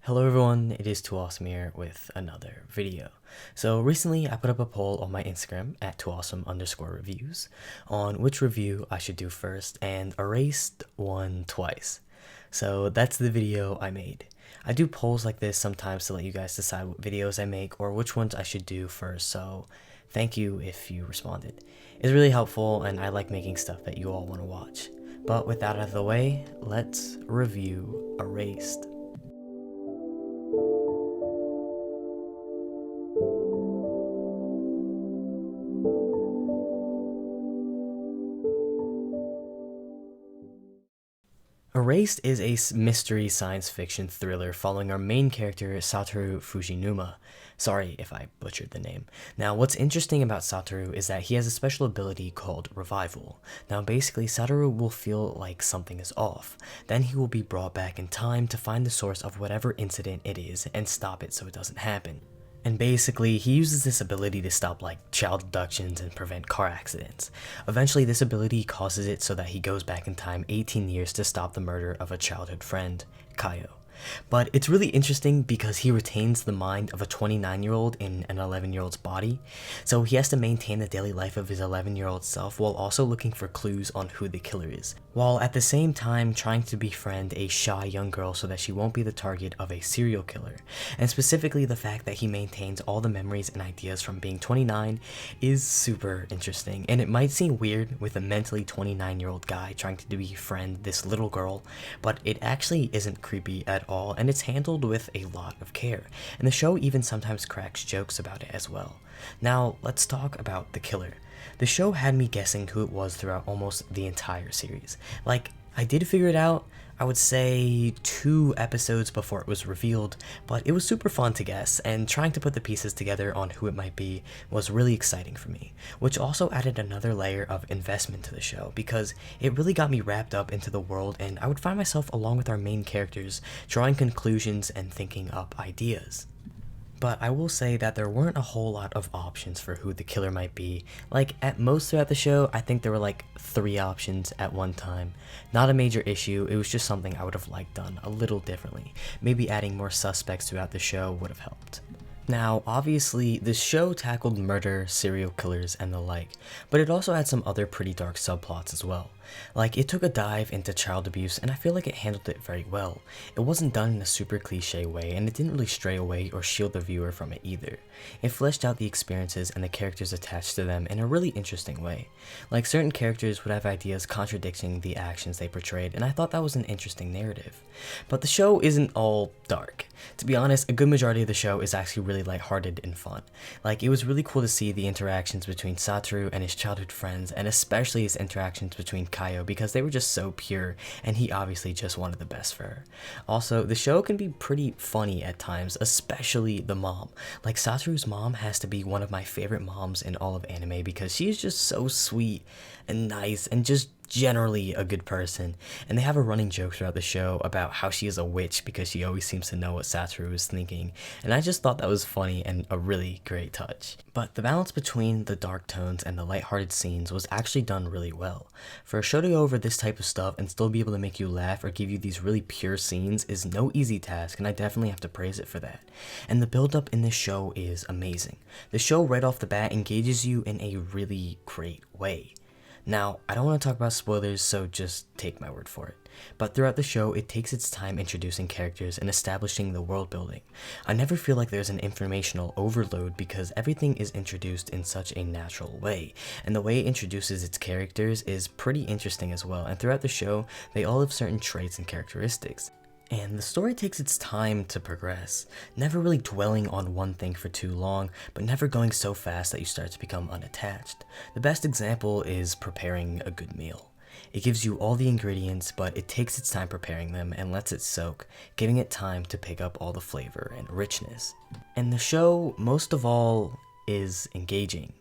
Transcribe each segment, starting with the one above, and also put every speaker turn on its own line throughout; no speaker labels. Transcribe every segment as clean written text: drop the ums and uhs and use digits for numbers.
Hello everyone, it is TooAwesome here with another video. So recently I put up a poll on my Instagram at TooAwesome_reviews on which review I should do first, and Erased won twice. So that's the video I made. I do polls like this sometimes to let you guys decide what videos I make or which ones I should do first, so thank you if you responded. It's really helpful and I like making stuff that you all want to watch. But with that out of the way, let's review Erased. Erased is a mystery science fiction thriller following our main character, Satoru Fujinuma. Sorry if I butchered the name. Now, what's interesting about Satoru is that he has a special ability called Revival. Now, basically, Satoru will feel like something is off. Then he will be brought back in time to find the source of whatever incident it is and stop it so it doesn't happen. And basically, he uses this ability to stop like child abductions and prevent car accidents. Eventually, this ability causes it so that he goes back in time 18 years to stop the murder of a childhood friend, Kayo. But it's really interesting because he retains the mind of a 29-year-old in an 11-year-old's body, so he has to maintain the daily life of his 11-year-old self while also looking for clues on who the killer is, while at the same time trying to befriend a shy young girl so that she won't be the target of a serial killer. And specifically the fact that he maintains all the memories and ideas from being 29 is super interesting, and it might seem weird with a mentally 29-year-old guy trying to befriend this little girl, but it actually isn't creepy at all, and it's handled with a lot of care, and the show even sometimes cracks jokes about it as well. Now, let's talk about the killer. The show had me guessing who it was throughout almost the entire series. Like, I did figure it out, I would say 2 episodes before it was revealed, but it was super fun to guess, and trying to put the pieces together on who it might be was really exciting for me, which also added another layer of investment to the show, because it really got me wrapped up into the world, and I would find myself along with our main characters drawing conclusions and thinking up ideas. But I will say that there weren't a whole lot of options for who the killer might be. Like, at most throughout the show, I think there were like 3 options at one time. Not a major issue, it was just something I would have liked done a little differently. Maybe adding more suspects throughout the show would have helped. Now, obviously, the show tackled murder, serial killers, and the like, but it also had some other pretty dark subplots as well. Like, it took a dive into child abuse, and I feel like it handled it very well. It wasn't done in a super cliche way, and it didn't really stray away or shield the viewer from it either. It fleshed out the experiences and the characters attached to them in a really interesting way. Like, certain characters would have ideas contradicting the actions they portrayed, and I thought that was an interesting narrative. But the show isn't all dark. To be honest, a good majority of the show is actually really lighthearted and fun. Like, it was really cool to see the interactions between Satoru and his childhood friends, and especially his interactions between Kayo, because they were just so pure, and he obviously just wanted the best for her. Also, the show can be pretty funny at times, especially the mom. Like, Satoru's mom has to be one of my favorite moms in all of anime because she is just so sweet and nice and just generally a good person, and they have a running joke throughout the show about how she is a witch because she always seems to know what Satoru is thinking, and I just thought that was funny and a really great touch. But the balance between the dark tones and the lighthearted scenes was actually done really well. For a show to go over this type of stuff and still be able to make you laugh or give you these really pure scenes is no easy task, and I definitely have to praise it for that. And the build up in this show is amazing. The show right off the bat engages you in a really great way. Now, I don't want to talk about spoilers, so just take my word for it. But throughout the show, it takes its time introducing characters and establishing the world building. I never feel like there's an informational overload because everything is introduced in such a natural way, and the way it introduces its characters is pretty interesting as well, and throughout the show, they all have certain traits and characteristics. And the story takes its time to progress, never really dwelling on one thing for too long, but never going so fast that you start to become unattached. The best example is preparing a good meal. It gives you all the ingredients, but it takes its time preparing them and lets it soak, giving it time to pick up all the flavor and richness. And the show, most of all, is engaging.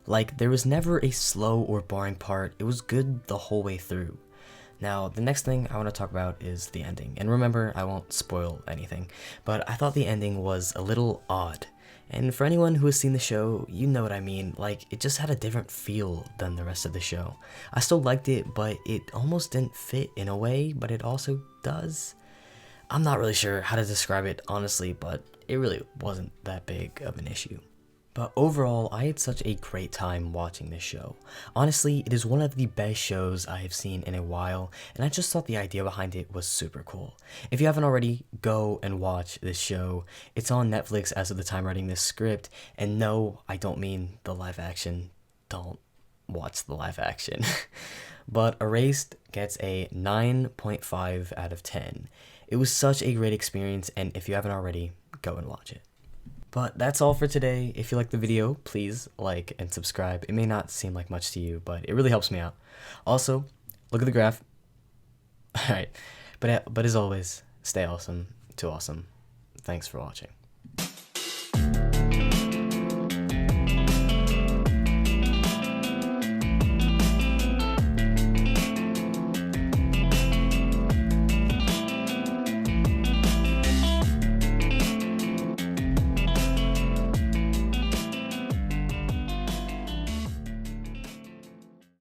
Like, there was never a slow or boring part, it was good the whole way through. Now, the next thing I want to talk about is the ending, and remember, I won't spoil anything, but I thought the ending was a little odd. And for anyone who has seen the show, you know what I mean, like, it just had a different feel than the rest of the show. I still liked it, but it almost didn't fit in a way, but it also does. I'm not really sure how to describe it honestly, but it really wasn't that big of an issue. But overall, I had such a great time watching this show. Honestly, it is one of the best shows I have seen in a while, and I just thought the idea behind it was super cool. If you haven't already, go and watch this show. It's on Netflix as of the time writing this script, and no, I don't mean the live action. Don't watch the live action. But Erased gets a 9.5 out of 10. It was such a great experience, and if you haven't already, go and watch it. But that's all for today. If you liked the video, please like and subscribe. It may not seem like much to you, but it really helps me out. Also, look at the graph. Alright, but as always, stay awesome, too awesome. Thanks for watching.